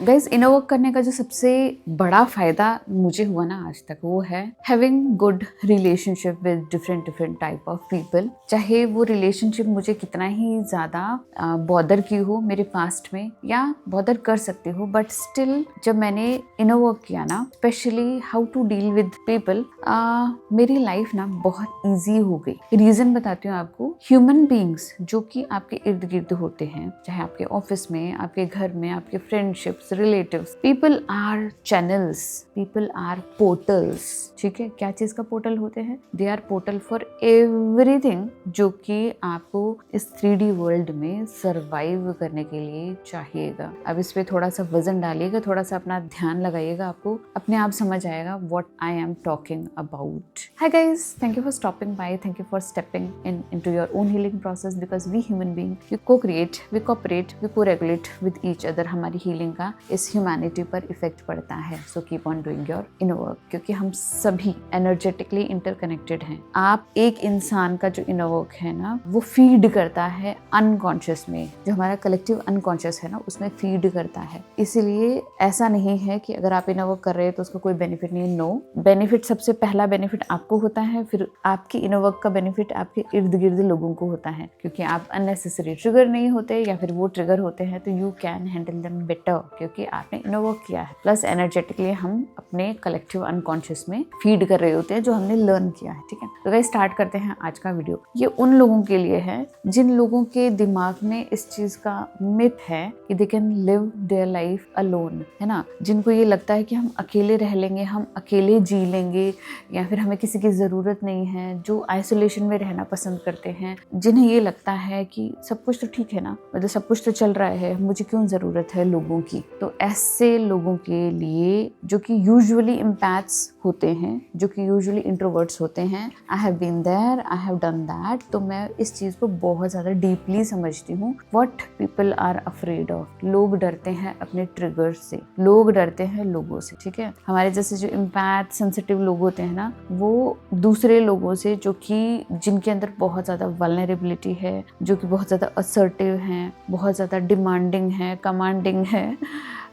Guys inner work करने का जो सबसे बड़ा फायदा मुझे हुआ ना आज तक, वो है having good relationship with different different type of people. चाहे वो रिलेशनशिप मुझे कितना ही ज्यादा बॉदर की हो मेरे पास्ट में या बॉदर कर सकती हो, बट स्टिल जब मैंने इनर वर्क किया ना, specially how to deal with people, मेरी लाइफ ना बहुत ईजी हो गई। रीजन बताती हूँ आपको। ह्यूमन बींग्स जो कि आपके इर्द गिर्द होते हैं, चाहे आपके ऑफिस में, आपके घर में, आपके friendships, relatives, people are channels, people are portals. ठीक है, क्या चीज का पोर्टल होते हैं? They are portal for everything जो कि आपको इस 3D वर्ल्ड में सरवाइव करने के लिए चाहिएगा। अब इस पे थोड़ा सा वजन डालिएगा, थोड़ा सा अपना ध्यान लगाइएगा, आपको अपने आप समझ आएगा what I am talking about. Hi guys, thank you for stopping by, thank you for stepping into your own healing process, because we human being, we co-create, we cooperate, we co-regulate with each other। हमारी healing का इस humanity पर effect पड़ता है। So keep on doing your inner work, क्योंकि हम सभी energetically interconnected हैं। आप एक इंसान का जो inner work है ना, वो फीड करता है unconscious में, जो हमारा collective unconscious है ना, उसमें फीड करता है। इसीलिए ऐसा नहीं है कि अगर आप inner work कर रहे हैं तो उसका कोई बेनिफिट नहीं है। नो बेनिफिट, सबसे पहला बेनिफिट आपको होता है, फिर आपकी इनर वर्क का बेनिफिट आपके इर्द गिर्द लोगों को होता है, क्योंकि आप अननेसेसरी ट्रिगर नहीं होते, या फिर वो ट्रिगर होते हैं तो you can handle them better, क्योंकि आपने इनर वर्क किया है। प्लस एनर्जेटिकली हम अपने कलेक्टिव अनकॉन्शियस में फीड कर रहे होते हैं जो हमने लर्न किया है। ठीक है, तो गाइस स्टार्ट करते हैं आज का वीडियो। ये उन लोगों के लिए है जिन लोगों के दिमाग में इस चीज का मिथ है कि they can live their life alone, है ना। जिनको ये लगता है कि हम अकेले रह लेंगे, हम अकेले जी लेंगे, या फिर हमें किसी की जरूरत नहीं है, जो आइसोलेशन में रहना पसंद करते हैं, जिन्हें ये लगता है कि सब कुछ तो ठीक है ना, मतलब सब कुछ तो चल रहा है, मुझे क्यों जरूरत है लोगों की। तो ऐसे लोगों के लिए, जो कि यूजुअली एम्पैथ्स होते हैं, जो कि यूजुअली इंट्रोवर्ट्स होते हैं, I have been there, I have done that, तो मैं इस चीज को बहुत ज्यादा डीपली समझती हूँ। What people are afraid of, लोग डरते हैं अपने ट्रिगर से, लोग डरते हैं लोगों से। ठीक है, हमारे जैसे जो एम्पैथ सेंसिटिव लोग होते हैं ना, वो दूसरे लोगों से, जो कि जिनके अंदर बहुत ज्यादा वल्नरेबिलिटी है, जो कि बहुत ज्यादा असर्टिव हैं, बहुत ज्यादा डिमांडिंग है, कमांडिंग है,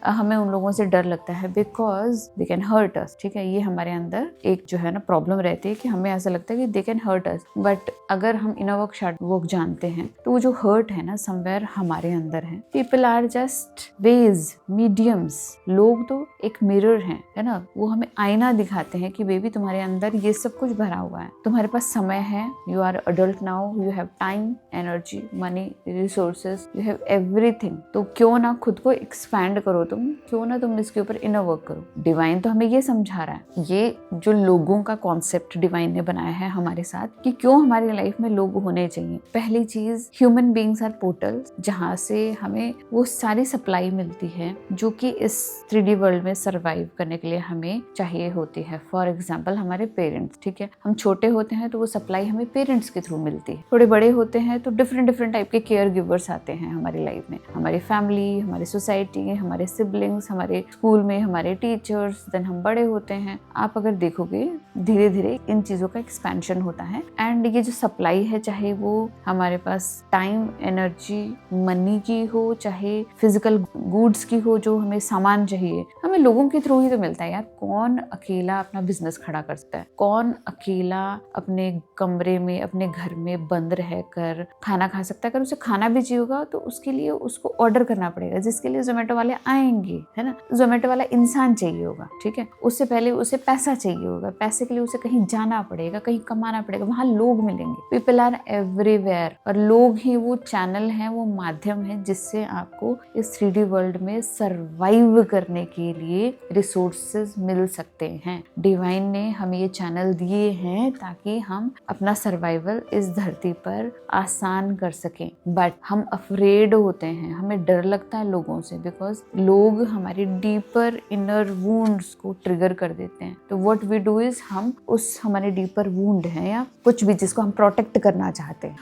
हमें उन लोगों से डर लगता है, because they can hurt us. ठीक है, ये हमारे अंदर एक जो है ना प्रॉब्लम रहती है कि हमें ऐसा लगता है कि they can hurt us, but अगर हम इनर वर्क शार्ट वर्क जानते हैं तो वो जो हर्ट है ना, समवेयर हमारे अंदर है। People are just ways, mediums. लोग तो एक मिरर है ना, वो हमें आईना दिखाते हैं कि बेबी तुम्हारे अंदर ये सब कुछ भरा हुआ है, तुम्हारे पास समय है, you are adult now, you have time, energy, money, resources, you have everything. तो क्यों ना खुद को एक्सपैंड करो, तुम क्यों ना तुम इसके ऊपर इनर वर्क करो। डिवाइन तो हमें ये समझा रहा है, ये जो लोगों का कॉन्सेप्ट डिवाइन ने बनाया है हमारे साथ, कि क्यों हमारी लाइफ में लोग होने चाहिए। पहली चीज, ह्यूमन बीइंग्स आर पोर्टल्स, जहाँ से हमें वो सारी सप्लाई मिलती है जो कि इस 3D वर्ल्ड में सरवाइव करने के लिए हमें चाहिए होती है। फॉर एग्जाम्पल हमारे पेरेंट्स। ठीक है, हम छोटे होते हैं तो वो सप्लाई हमें पेरेंट्स के थ्रू मिलती है, थोड़े बड़े होते हैं तो डिफरेंट डिफरेंट टाइप के केयर गिवर्स आते हैं हमारी लाइफ में, हमारी फैमिली, हमारी सोसाइटी, हमारे सिबलिंग्स, हमारे स्कूल में हमारे टीचर्स, देन हम बड़े होते हैं। आप अगर देखोगे धीरे धीरे इन चीजों का एक्सपेंशन होता है, एंड ये जो सप्लाई है, चाहे वो हमारे पास टाइम, एनर्जी, मनी की हो, चाहे फिजिकल गुड्स की हो, जो हमें सामान चाहिए, हमें लोगों के थ्रू ही तो मिलता है यार। कौन अकेला अपना बिजनेस खड़ा कर सकता है? कौन अकेला अपने कमरे में, अपने घर में बंद रहकर खाना खा सकता है? अगर उसे खाना भी चाहिए होगा तो उसके लिए उसको ऑर्डर करना पड़ेगा, जिसके लिए जोमेटो वाले आएंगे, है ना। जोमेटो वाला इंसान चाहिए होगा, ठीक है, उससे पहले उसे पैसा चाहिए होगा, पैसे के लिए उसे कहीं जाना पड़ेगा, कहीं कमाना पड़ेगा, वहां लोग मिलेंगे। पीपल आर एवरीवेयर, और लोग ही वो चैनल है, वो माध्यम है जिससे आपको इस 3D वर्ल्ड में सरवाइव करने के लिए रिसोर्सेज मिल सकते हैं। डिवाइन ने हमें ये चैनल दिए हैं ताकि हम अपना सर्वाइवल इस धरती पर आसान कर सकें, बट हम अफ्रेड होते हैं, हमें डर लगता है लोगों से, बिकॉज लोग हमारी डीपर इनर वुंड्स को ट्रिगर कर देते हैं। तो व्हाट वी डू इज, हम उस हमारे डीपर वुंड है या कुछ भी जिसको हम प्रोटेक्ट करना चाहते हैं,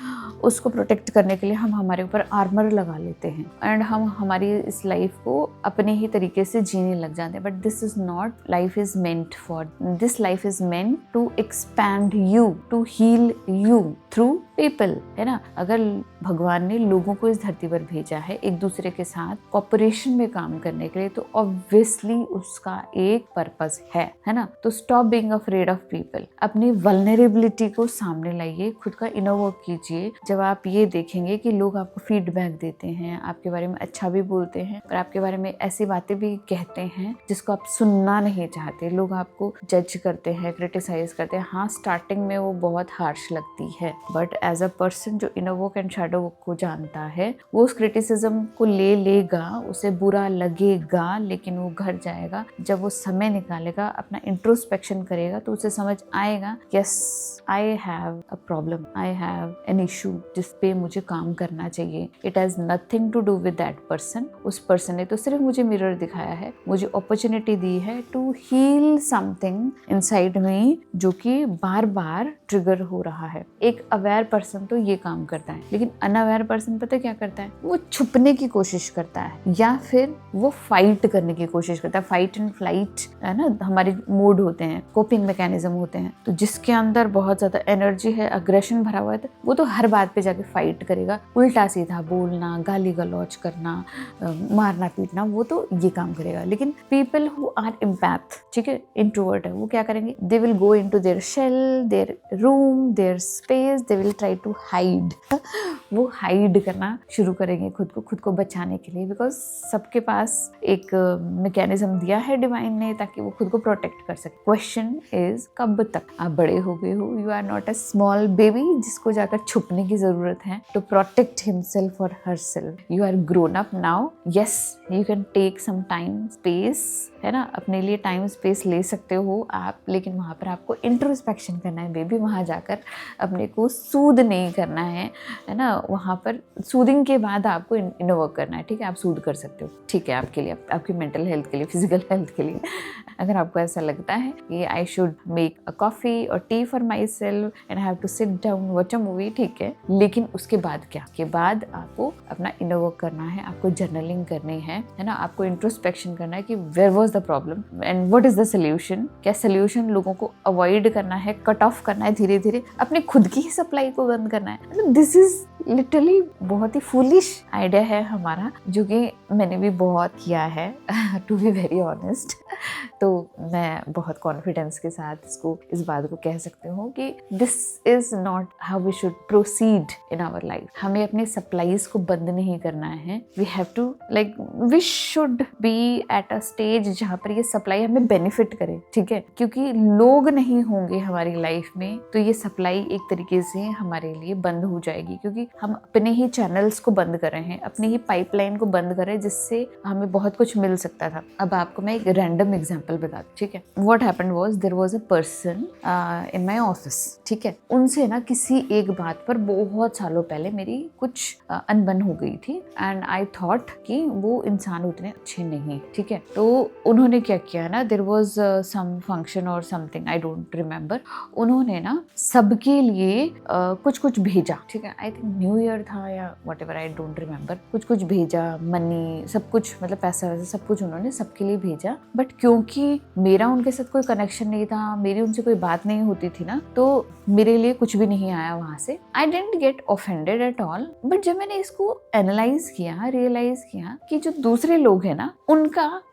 उसको प्रोटेक्ट करने के लिए हम हमारे ऊपर आर्मर लगा लेते हैं, एंड हम हमारी इस लाइफ को अपने ही तरीके से जीने लग जाते हैं। But this is not, life is meant for this, life is meant to expand you, to heal you through people, है ना। अगर भगवान ने लोगों को इस धरती पर भेजा है एक दूसरे के साथ कॉपरेशन में काम करने के लिए, तो ऑब्वियसली उसका एक पर्पस है ना। तो stop being afraid of people, अपनी वल्नरेबिलिटी को सामने लाइए, खुद का इनर वर्क कीजिए। जब आप ये देखेंगे कि लोग आपको फीडबैक देते हैं, आपके बारे में अच्छा भी बोलते हैं और आपके बारे में ऐसी बातें भी कहते हैं जिसको आप सुनना नहीं चाहते, लोग आपको जज करते हैं, क्रिटिसाइज करते हैं, हाँ स्टार्टिंग में वो बहुत हार्श लगती है, बट एज अ पर्सन जो inner work and shadow work को जानता है वो उस क्रिटिसिज्म को ले लेगा, उसे बुरा लगेगा, लेकिन वो घर जाएगा, जब वो समय निकालेगा, अपना इंट्रोस्पेक्शन करेगा, तो उसे समझ आएगा yes I have a problem, I have an issue जिस पे मुझे काम करना चाहिए। It has nothing to do with that person. उस पर्सन ने तो सिर्फ मुझे मिरर दिखाया है, मुझे अपॉर्चुनिटी दी है to heal something inside me जो कि बार बार ट्रिगर हो रहा है। एक अवेयर पर्सन तो ये काम करता है, लेकिन अनअवेयर पर्सन पता क्या करता है, वो छुपने की कोशिश करता है या फिर वो फाइट करने की कोशिश करता है। फाइट एंड फ्लाइट है ना, हमारे मोड होते हैं, कोपिंग मैकेनिज्म होते हैं। तो जिसके अंदर बहुत ज्यादा एनर्जी है, अग्रेशन भरा हुआ है, वो तो हर बात पे जाके फाइट करेगा, उल्टा सीधा बोलना, गाली गलौज करना, मारना पीटना, वो तो ये काम करेगा। लेकिन पीपल हु आर एम्पैथ, ठीक है, इंट्रोवर्ट है, वो क्या करेंगे, they will go into their shell, their room, their space, they will try to hide. वो हाइड करना शुरू करेंगे खुद को बचाने के लिए, बिकॉज सबके पास एक मैकेनिज्म दिया है डिवाइन ने ताकि वो खुद को प्रोटेक्ट कर सके। क्वेश्चन इज कब तक? आप बड़े हो गए हो, you are not a small baby जिसको जाकर छुपने की जरूरत है टू प्रोटेक्ट हिमसेल्फ और herself. You are grown up now, yes you can take some time space, है ना, अपने लिए टाइम स्पेस ले सकते हो आप, लेकिन वहाँ पर आपको इंट्रोस्पेक्शन करना है बेबी। वहाँ जाकर अपने को सूद नहीं करना है ना, वहाँ पर सूदिंग के बाद आपको इनर वर्क करना है, ठीक है। आप सूद कर सकते हो, ठीक है, आपके लिए, आपकी मेंटल हेल्थ के लिए, फिजिकल हेल्थ के लिए। अगर आपको ऐसा लगता है कि I should make a coffee और tea for myself and have to sit down watch a movie, ठीक है, लेकिन उसके बाद क्या? उसके बाद आपको अपना इनर वर्क करना है, आपको जर्नलिंग करनी है ना, आपको इंट्रोस्पेक्शन करना है कि where was the problem and what is the solution. क्या सोल्यूशन लोगों को अवॉइड करना है, कट ऑफ करना है, धीरे धीरे अपने खुद की ही सप्लाई को बंद करना है। दिस इज लिटरली बहुत ही फूलिश आइडिया है हमारा, जो कि मैंने भी बहुत किया है टू बी वेरी ऑनेस्ट। तो मैं बहुत कॉन्फिडेंस के साथ इस बात को कह सकती हूँ कि this is not how we should proceed in our life. हमें अपने सप्लाईज को बंद नहीं करना है। We have to we should be at a stage जहाँ पर ये सप्लाई हमें बेनिफिट करे, ठीक है, क्योंकि लोग नहीं होंगे हमारी लाइफ में तो ये सप्लाई एक तरीके से हमारे लिए बंद हो जाएगी, क्योंकि हम अपने ही चैनल्स को बंद कर रहे हैं, अपनी ही पाइपलाइन को बंद कर रहे हैं, जिससे हमें बहुत कुछ मिल सकता था। अब आपको मैं एक रैंडम एग्जांपल बता दूं, ठीक है। What happened was there was a person in my office, ठीक है। उनसे ना किसी एक बात पर बहुत सालों पहले मेरी कुछ अनबन हो गई थी एंड आई थॉट कि वो इंसान उतने अच्छे नहीं, ठीक है। तो उन्होंने क्या किया ना, देयर वाज सम फंक्शन और समथिंग, आई डोंट रिमेम्बर। उन्होंने ना सबके लिए कुछ कुछ भेजा, ठीक है। आई थिंक न्यू ईयर था या व्हाटएवर, आई डोंट रिमेम्बर। कुछ कुछ भेजा, मनी, सब कुछ, मतलब पैसा वैसा सब कुछ उन्होंने सबके लिए भेजा। बट क्योंकि मेरा उनके साथ कोई कनेक्शन नहीं था, मेरी उनसे कोई बात नहीं होती थी ना, तो मेरे लिए कुछ भी नहीं आया वहां से। I didn't get offended at all. But जब मैंने इसको एनालाइज किया, रियलाइज किया कि जो दूसरे लोग हैं ना,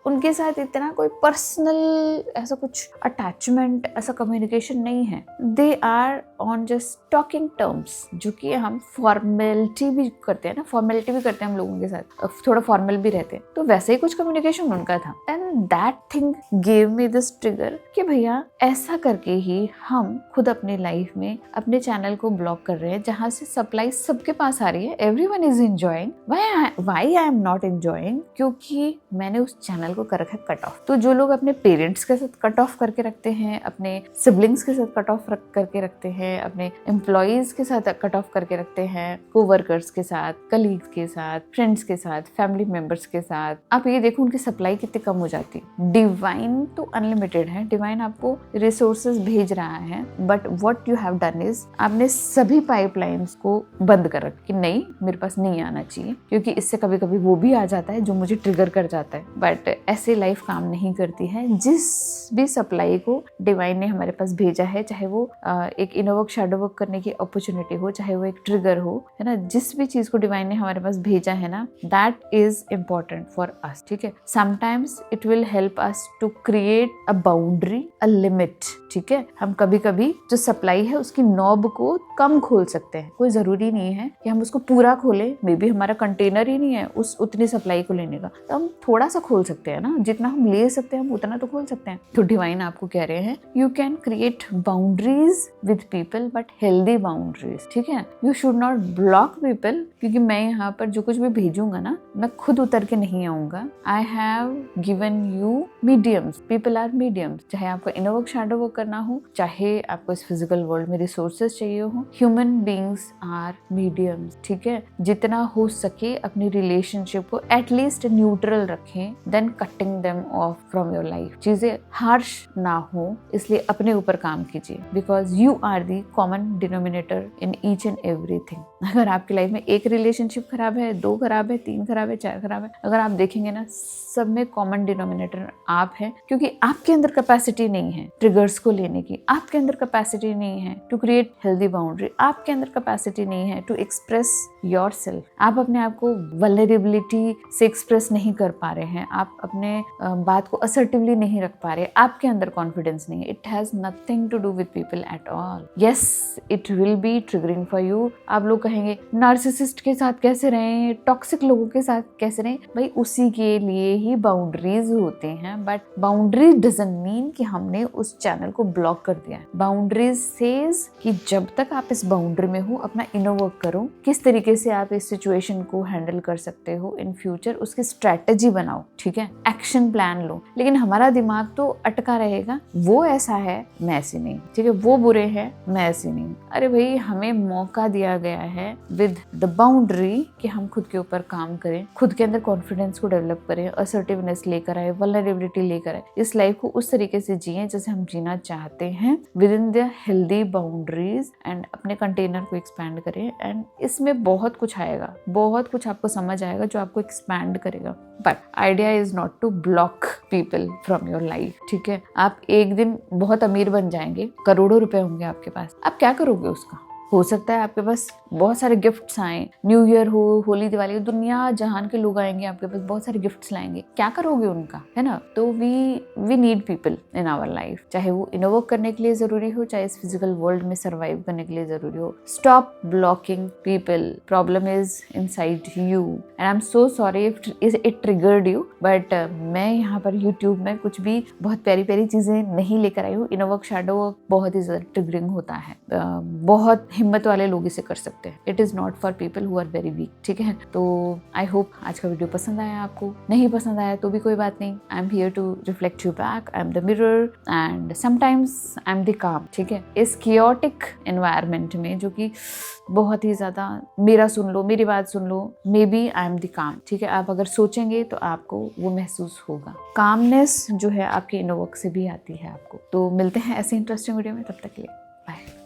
उनके साथ इतना कोई पर्सनल ऐसा कुछ अटैचमेंट, ऐसा कम्युनिकेशन नहीं है। They are on just talking terms, जो कि हम फॉर्मेलिटी भी करते हैं ना, फॉर्मेलिटी भी करते हैं हम लोगों के साथ, थोड़ा फॉर्मल भी रहते हैं, तो वैसे ही कुछ कम्युनिकेशन उनका था। And that thing give me this trigger कि भैया ऐसा करके ही हम खुद अपने लाइफ में अपने चैनल को ब्लॉक कर रहे हैं, जहां से सप्लाई सबके पास आ रही है, everyone is enjoying, why I am not enjoying, क्योंकि मैंने उस चैनल को कर रखा है कट ऑफ। तो जो लोग अपने पेरेंट्स के साथ कट ऑफ करके रखते हैं, अपने सिबलिंग्स के साथ कट ऑफ करके रखते हैं, अपने एम्प्लॉइज के साथ कट ऑफ करके रखते हैं, कोवर्कर्स के साथ, कलीग्स के साथ, फ्रेंड्स के साथ, फैमिली मेंबर्स के साथ, आप ये देखो उनकी सप्लाई कितनी कम हो जाती है। डिवाइन तो अनलिमिटेड है, डिवाइन आपको रिसोर्सेज भेज रहा है, but what you have done is आपने सभी पाइपलाइंस को बंद कर रखा कि नहीं मेरे पास नहीं आना चाहिए, क्योंकि इससे कभी कभी वो भी आ जाता है जो मुझे ट्रिगर कर जाता है। बट ऐसे लाइफ काम नहीं करती है। जिस भी सप्लाई को डिवाइन ने हमारे पास भेजा है, चाहे वो एक इनर वर्क शैडो वर्क करने की अपॉर्चुनिटी हो, चाहे वो एक ट्रिगर हो, है ना, जिस भी चीज को डिवाइन ने हमारे पास भेजा है ना, that is important for us. ठीक है, sometimes it will help us to create a boundary, a limit. ठीक है, हम कभी कभी जो सप्लाई है उसकी नॉब को कम खोल सकते हैं। कोई जरूरी नहीं है कि हम उसको पूरा खोलें, मे बी हमारा कंटेनर ही नहीं है उस उतनी सप्लाई को लेने का, तो हम थोड़ा सा खोल सकते हैं ना, जितना हम ले सकते हैं हम उतना तो खोल सकते हैं। तो डिवाइन आपको कह रहे हैं you can create boundaries with people, but healthy boundaries. ठीक है, you should not block people, क्योंकि मैं यहाँ पर जो कुछ भी भेजूंगा ना, मैं खुद उतर के नहीं आऊंगा। I have given you mediums, people are mediums. चाहे आपको इनर वर्क शैडो वर्क करना हो, चाहे आपको इस फिजिकल वर्ल्ड में रिसोर्सेज चाहिए हो, ह्यूमन बींग्स आर मीडियम्स। ठीक है, जितना हो सके अपनी रिलेशनशिप को एटलीस्ट न्यूट्रल रखें, then cutting them off from your life. चीजें हार्श ना हो, इसलिए अपने ऊपर काम कीजिए, because you are the common denominator in each and everything. अगर आपकी लाइफ में एक रिलेशनशिप खराब है, 2 खराब है, 3 खराब है, 4 खराब है, अगर आप देखेंगे ना, सब में कॉमन डिनोमिनेटर आप हैं, क्योंकि आपके अंदर कैपेसिटी नहीं है ट्रिगर्स को लेने की, आपके अंदर कैपेसिटी नहीं है टू क्रिएट हेल्दी बाउंड्री, आपके अंदर कैपेसिटी नहीं है टू एक्सप्रेस योरसेल्फ। आप अपने आप को वल्नरेबिलिटी से एक्सप्रेस नहीं कर पा रहे हैं, आप अपने बात को असर्टिवली नहीं रख पा रहे, आपके अंदर कॉन्फिडेंस नहीं है। It has nothing to do with people at all. Yes, it will be triggering for you. आप लोग कहेंगे नार्सिसिस्ट के साथ कैसे रहें, टॉक्सिक लोगों के साथ कैसे रहें, भाई उसी के लिए ही बाउंड्रीज होते हैं। बट बाउंड्रीज डजंट मीन कि हमने उस चैनल को ब्लॉक कर दिया है। बाउंड्रीज सेज कि जब तक आप इस बाउंड्री में हो, अपना इनर वर्क करो, किस तरीके से आप इस सिचुएशन को हैंडल कर सकते हो इन फ्यूचर, उसकी स्ट्रेटेजी बनाओ। ठीक है, एक्शन प्लान लो। लेकिन हमारा दिमाग तो अटका रहेगा, वो ऐसा है मैं ऐसी नहीं, ठीक है, वो बुरे हैं मैं ऐसी नहीं। अरे भाई, हमें मौका दिया गया है विद द बाउंड्री कि हम खुद के ऊपर काम करें, खुद के अंदर कॉन्फिडेंस को डेवलप करें, असर्टिवनेस लेकर आए, वल्नरेबिलिटी लेकर आए, इस लाइफ को उस तरीके से जिए जैसे हम जीना चाहते हैं, with in the healthy boundaries, and अपने कंटेनर को एक्सपैंड करें। एंड इसमें बहुत कुछ आएगा, बहुत कुछ आपको समझ आएगा जो आपको एक्सपैंड करेगा। But idea is not to block people from your life. ठीक है, आप एक दिन बहुत अमीर बन जाएंगे, करोड़ों रुपए होंगे आपके पास, आप क्या करोगे उसका? हो सकता है आपके पास बहुत सारे गिफ्ट्स आए, न्यू ईयर हो, होली, दिवाली, दुनिया जहान के लोग आएंगे आपके पास, बहुत सारे गिफ्ट्स लाएंगे, क्या करोगे उनका, है ना? तो we need people in our life, चाहे वो इनर वर्क करने के लिए जरूरी हो, चाहे इस फिजिकल वर्ल्ड में सर्वाइव करने के लिए जरूरी हो। Stop blocking people, problem is inside you, and I am so sorry if it triggered you, but मैं यहाँ पर यूट्यूब में कुछ भी बहुत प्यारी प्यारी चीजें नहीं लेकर आई हूँ। इनर वर्क, शैडो वर्क बहुत ही ज्यादा ट्रिगरिंग होता है, बहुत हिम्मत वाले लोग इसे कर सकते हैं। It is not for people who are very weak. ठीक है, तो आई होप आज का वीडियो पसंद आया आपको। नहीं पसंद आया तो भी कोई बात नहीं, I am here to reflect you back, I am the mirror and sometimes I am the काम। ठीक है, इस कियोटिक एनवायरनमेंट में जो कि बहुत ही ज्यादा मेरा सुन लो, मेरी बात सुन लो, maybe I am the काम। ठीक है, आप अगर सोचेंगे तो आपको वो महसूस होगा। कामनेस जो है आपके इनर वर्क से भी आती है आपको। तो मिलते हैं ऐसे इंटरेस्टिंग वीडियो में, तब तक के लिए बाय।